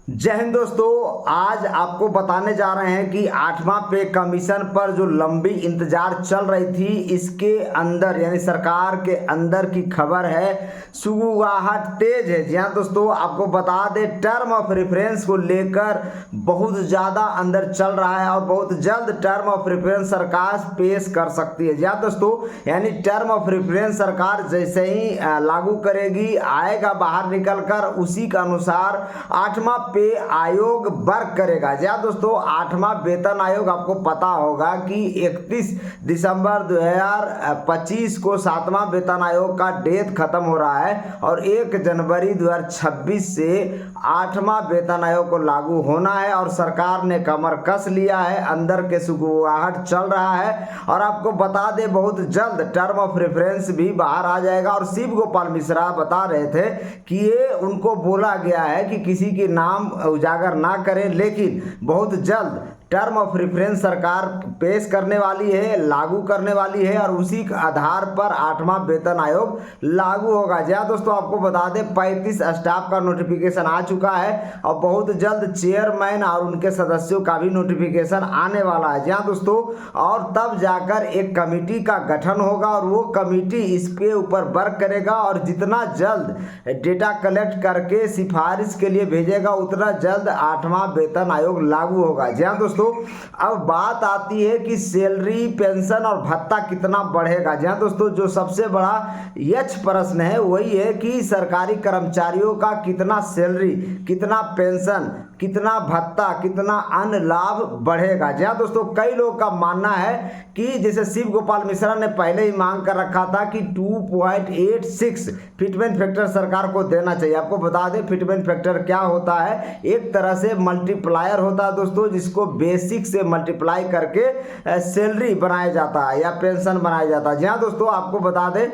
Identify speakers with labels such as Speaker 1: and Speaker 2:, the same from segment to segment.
Speaker 1: जय हिंद दोस्तों, आज आपको बताने जा रहे हैं कि 8वां पे कमीशन पर जो लंबी इंतजार चल रही थी, इसके अंदर यानी सरकार के अंदर की खबर है। सुगबुगाहट तेज है। जी हाँ दोस्तों, आपको बता दें टर्म ऑफ रेफरेंस को लेकर बहुत ज़्यादा अंदर चल रहा है और बहुत जल्द टर्म ऑफ रेफरेंस सरकार पेश कर सकती है। जी हाँ दोस्तों, यानी टर्म ऑफ रेफरेंस सरकार जैसे ही लागू करेगी, आएगा बाहर निकल कर, उसी के अनुसार 8वां पे आयोग वर्क करेगा। जी हाँ दोस्तों, 8वां वेतन आयोग आपको पता होगा कि 31 दिसंबर 2025 को 7वां वेतन आयोग का डेट खत्म हो रहा है और 1 जनवरी 2026 से 8वां वेतन आयोग को लागू होना है और सरकार ने कमर कस लिया है। अंदर के सुगबुगाहट चल रहा है और आपको बता दें बहुत जल्द टर्म ऑफ रेफरेंस भी बाहर आ जाएगा। और शिव गोपाल मिश्रा बता रहे थे कि ये उनको बोला गया है कि किसी के नाम उजागर ना करें, लेकिन बहुत जल्द टर्म ऑफ रेफरेंस सरकार पेश करने वाली है, लागू करने वाली है और उसी के आधार पर 8वां वेतन आयोग लागू होगा। जी हाँ दोस्तों, आपको बता दें 35 स्टाफ का नोटिफिकेशन आ चुका है और बहुत जल्द चेयरमैन और उनके सदस्यों का भी नोटिफिकेशन आने वाला है। जी हाँ दोस्तों, और तब जाकर एक कमेटी का गठन होगा और वो कमेटी इसके ऊपर वर्क करेगा और जितना जल्द डेटा कलेक्ट करके सिफारिश के लिए भेजेगा, उतना जल्द 8वां वेतन आयोग लागू होगा। जी हाँ दोस्तों, अब बात आती है कि सैलरी, पेंशन और भत्ता कितना बढ़ेगा। जी हाँ दोस्तों, जो सबसे बड़ा यक्ष प्रश्न है वही है कि सरकारी कर्मचारियों का कितना सैलरी, कितना पेंशन, कितना भत्ता, कितना अन्य लाभ बढ़ेगा। जी हाँ दोस्तों, कई लोगों का मानना है कि जैसे शिव गोपाल मिश्रा ने पहले ही मांग कर रखा था कि 2.86 फिटमेंट फैक्टर सरकार को देना चाहिए। आपको बता दें फिटमेंट फैक्टर क्या होता है, एक तरह से मल्टीप्लायर होता है दोस्तों, जिसको बेसिक से मल्टीप्लाई करके सैलरी बनाया जाता है या पेंशन बनाया जाता है। जी हाँ दोस्तों, आपको बता दें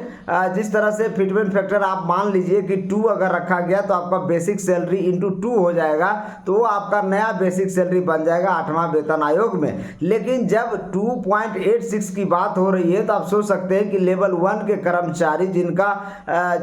Speaker 1: जिस तरह से फिटमेंट फैक्टर आप मान लीजिए कि 2 अगर रखा गया तो आपका बेसिक सैलरी इंटू 2 हो जाएगा, तो वो आपका नया बेसिक सैलरी बन जाएगा 8वां वेतन आयोग में। लेकिन जब 2.86 की बात हो रही है तो आप सोच सकते हैं कि लेवल 1 के कर्मचारी जिनका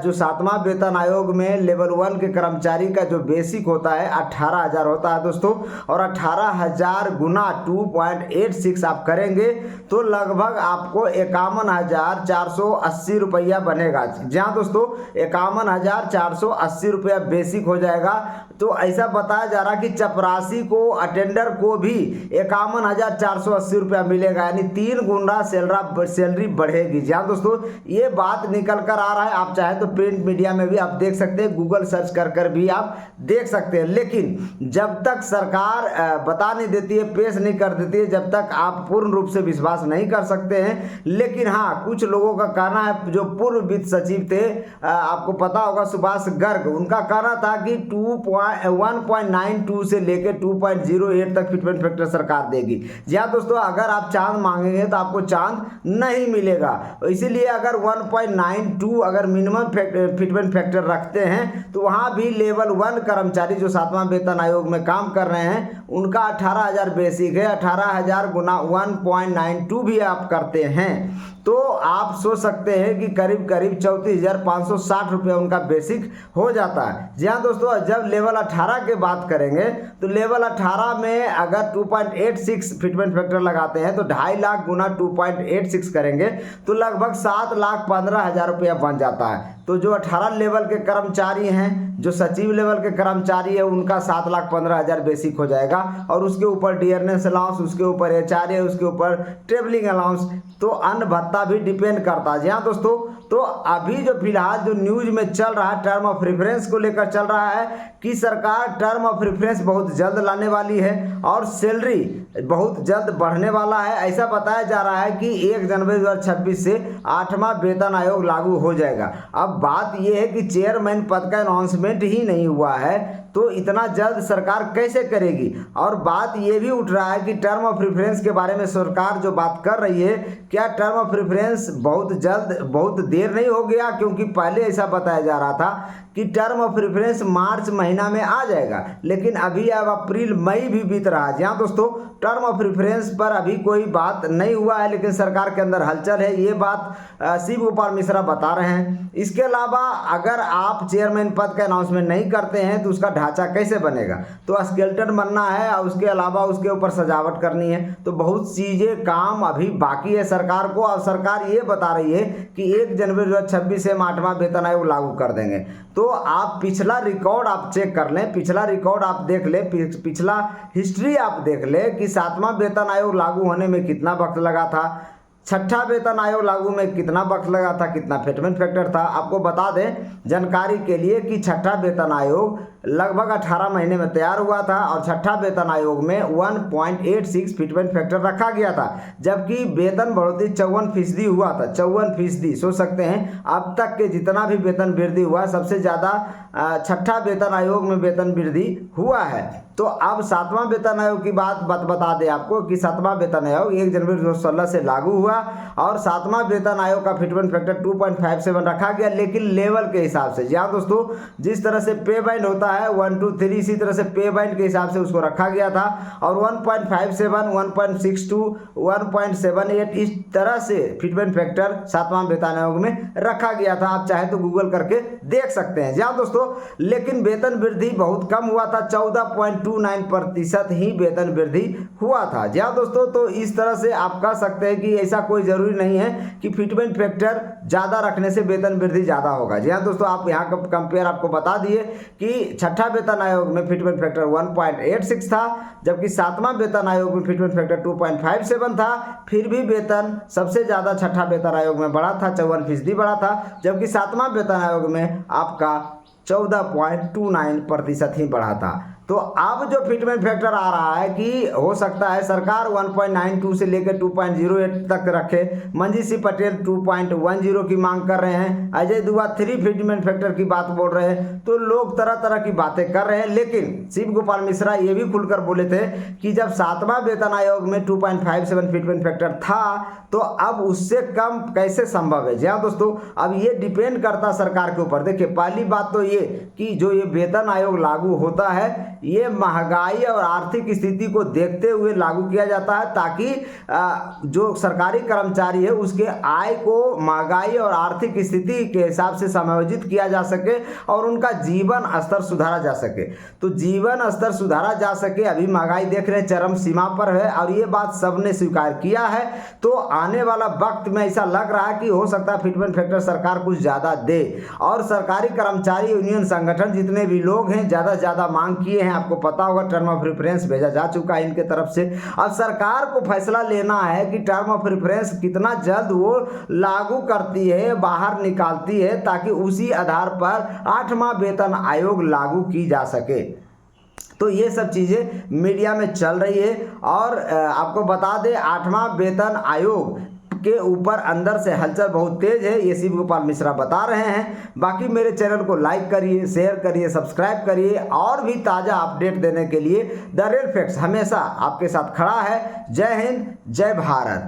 Speaker 1: जो 7वां वेतन आयोग में लेवल 1 के कर्मचारी का जो बेसिक होता है 18,000 होता है दोस्तों, और 18,000 गुना 2.86 आप करेंगे तो लगभग आपको 51,480 रुपया बनेगा। जी हाँ दोस्तों, 51,480 रुपया बेसिक हो जाएगा। तो ऐसा बताया जा रहा कि चपरासी को, अटेंडर को भी 51,480 रुपया मिलेगा, यानी 3 गुना सैलरी बढ़ेगी। जी हाँ दोस्तों, ये बात निकल कर आ रहा है। आप चाहे तो प्रिंट मीडिया में भी आप देख सकते हैं, गूगल सर्च कर भी आप देख सकते हैं। लेकिन जब तक सरकार बता नहीं देती है, पेश नहीं कर देती है, जब तक आप पूर्ण रूप से विश्वास नहीं कर सकते हैं। लेकिन हाँ, कुछ लोगों का कहना है, जो पूर्व वित्त सचिव थे, आपको पता होगा सुभाष गर्ग, उनका कहना था कि 1.92 से लेकर 2.08 तक फिटमेंट फैक्टर सरकार देगी। जी हाँ दोस्तों, अगर आप चांद मांगेंगे तो आपको चांद नहीं मिलेगा। इसीलिए अगर 1.92 अगर मिनिमम फिटमेंट फैक्टर रखते हैं तो वहाँ भी लेवल 1 कर्मचारी जो 7वां वेतन आयोग में काम कर रहे हैं उनका 18,000 बेसिक है। 18,000 गुना 1.92 भी आप करते हैं तो आप सोच सकते हैं कि करीब 34,560 रुपया उनका बेसिक हो जाता है। जी हाँ दोस्तों, जब लेवल 18 के बात करेंगे तो लेवल 18 में अगर 2.86 फिटमेंट फैक्टर लगाते हैं तो 2.5 लाख गुना 2.86 करेंगे तो लगभग 7,15,000 रुपया बन जाता है। तो जो 18 लेवल के कर्मचारी हैं, जो सचिव लेवल के कर्मचारी है, उनका 7,15,000 बेसिक हो जाएगा और उसके ऊपर डियरनेस अलाउंस, उसके ऊपर एचआरए, उसके ऊपर ट्रेवलिंग अलाउंस, तो अन्य भत्ता भी डिपेंड करता है। जी हाँ दोस्तों, तो अभी जो फिलहाल जो न्यूज में चल रहा है टर्म ऑफ रेफरेंस को लेकर चल रहा है कि सरकार टर्म ऑफ रेफरेंस बहुत जल्द लाने वाली है और सैलरी बहुत जल्द बढ़ने वाला है। ऐसा बताया जा रहा है कि 1 जनवरी 2026 से 8वां वेतन आयोग लागू हो जाएगा। अब बात यह है कि चेयरमैन पद का अनाउंसमेंट ही नहीं हुआ है तो इतना जल्द सरकार कैसे करेगी। और बात ये भी उठ रहा है कि टर्म ऑफ रेफरेंस के बारे में सरकार जो बात कर रही है, क्या टर्म ऑफ रेफरेंस बहुत जल्द, बहुत देर नहीं हो गया, क्योंकि पहले ऐसा बताया जा रहा था कि टर्म ऑफ रेफरेंस मार्च महीना में आ जाएगा, लेकिन अभी अब अप्रैल मई भी बीत रहा है। जी हाँ दोस्तों, टर्म ऑफ रेफरेंस पर अभी कोई बात नहीं हुआ है, लेकिन सरकार के अंदर हलचल है, ये बात शिव गोपाल मिश्रा बता रहे हैं। इसके अलावा अगर आप चेयरमैन पद का अनाउंसमेंट नहीं करते हैं तो उसका ढांचा कैसे बनेगा, तो स्केलेटन बनना है और उसके अलावा उसके ऊपर सजावट करनी है, तो बहुत चीज़ें काम अभी बाकी है सरकार को। और सरकार ये बता रही है कि 1 जनवरी 2026 से हम 8वां वेतन आयोग लागू कर देंगे। तो आप पिछला रिकॉर्ड आप चेक कर लें, पिछला रिकॉर्ड आप देख लें, पिछला हिस्ट्री आप देख लें कि 7वां वेतन आयोग लागू होने में कितना वक्त लगा था, 6ठा वेतन आयोग लागू में कितना वक्त लगा था, कितना फिटमेंट फैक्टर था। आपको बता दें जानकारी के लिए कि 6ठा वेतन आयोग लगभग 18 महीने में तैयार हुआ था और 6ठा वेतन आयोग में 1.86 फिटमेंट फैक्टर रखा गया था, जबकि वेतन बढ़ोतरी 54% हुआ था। 54%, सोच सकते हैं अब तक के जितना भी वेतन वृद्धि हुआ सबसे ज़्यादा 6ठा वेतन आयोग में वेतन वृद्धि हुआ है। तो अब 7वां वेतन आयोग की बात बता दें आपको कि 7वां वेतन आयोग 1 जनवरी 2016 से लागू हुआ और 7वां वेतन आयोग का फिटमेंट फैक्टर 2.57 रखा गया, लेकिन लेवल के हिसाब से। जी हाँ दोस्तों, जिस तरह से पे बैंड होता है 1 2 3, इसी तरह से पे बैंड के हिसाब से उसको रखा गया था और 1.57, 1.62, 1.78 इस तरह से फिटमेंट फैक्टर 7वां वेतन आयोग में रखा गया था। आप चाहे तो गूगल करके देख सकते हैं। जी हाँ दोस्तों, लेकिन वेतन वृद्धि बहुत कम हुआ था, 14.29% ही वेतन वृद्धि हुआ था। जी हाँ दोस्तों, तो इस तरह से आप कह सकते हैं कि ऐसा कोई जरूरी नहीं है कि फिटमेंट फैक्टर ज़्यादा रखने से वेतन वृद्धि ज़्यादा होगा। जी हाँ दोस्तों, आप यहाँ का कंपेयर आपको बता दिए कि 6ठा वेतन आयोग में फिटमेंट फैक्टर 1.86 था, जबकि 7वां वेतन आयोग में फिटमेंट फैक्टर 2.57 था। फिर भी वेतन सबसे ज़्यादा 6ठा वेतन आयोग में बढ़ा था, 54% बढ़ा था, जबकि 7वां वेतन आयोग में आपका 14.29% ही बढ़ा था। तो अब जो फिटमेंट फैक्टर आ रहा है कि हो सकता है सरकार 1.92 से लेकर 2.08 तक रखे। मंजीत सिंह पटेल 2.10 की मांग कर रहे हैं, अजय दुआ 3 फिटमेंट फैक्टर की बात बोल रहे हैं। तो लोग तरह तरह की बातें कर रहे हैं, लेकिन शिव गोपाल मिश्रा ये भी खुलकर बोले थे कि जब 7वां वेतन आयोग में 2.57 फिटमेंट फैक्टर था तो अब उससे कम कैसे संभव है। जी हाँ दोस्तों, अब ये डिपेंड करता सरकार के ऊपर। देखिए, पहली बात तो ये कि जो ये वेतन आयोग लागू होता है ये महंगाई और आर्थिक स्थिति को देखते हुए लागू किया जाता है, ताकि जो सरकारी कर्मचारी है उसके आय को महंगाई और आर्थिक स्थिति के हिसाब से समायोजित किया जा सके और उनका जीवन स्तर सुधारा जा सके। तो जीवन स्तर सुधारा जा सके, अभी महंगाई देख रहे चरम सीमा पर है और ये बात सबने स्वीकार किया है। तो आने वाला वक्त में ऐसा लग रहा है कि हो सकता है फिटमेंट फैक्टर सरकार कुछ ज़्यादा दे और सरकारी कर्मचारी यूनियन संगठन जितने भी लोग हैं ज़्यादा से ज़्यादा मांग किए हैं। आपको पता होगा टर्म ऑफ रेफरेंस भेजा जा चुका है इनके तरफ से। अब सरकार को फैसला लेना है कि टर्म ऑफ रेफरेंस कितना जल्द वो लागू करती है, बाहर निकालती है, ताकि उसी आधार पर 8वां वेतन आयोग लागू की जा सके। तो ये सब चीज़ें मीडिया में चल रही है और आपको बता दें 8वां वेतन आयोग के ऊपर अंदर से हलचल बहुत तेज है, ये शिव गोपाल मिश्रा बता रहे हैं। बाकी मेरे चैनल को लाइक करिए, शेयर करिए, सब्सक्राइब करिए और भी ताज़ा अपडेट देने के लिए द रियल फैक्ट्स हमेशा आपके साथ खड़ा है। जय हिंद, जय भारत।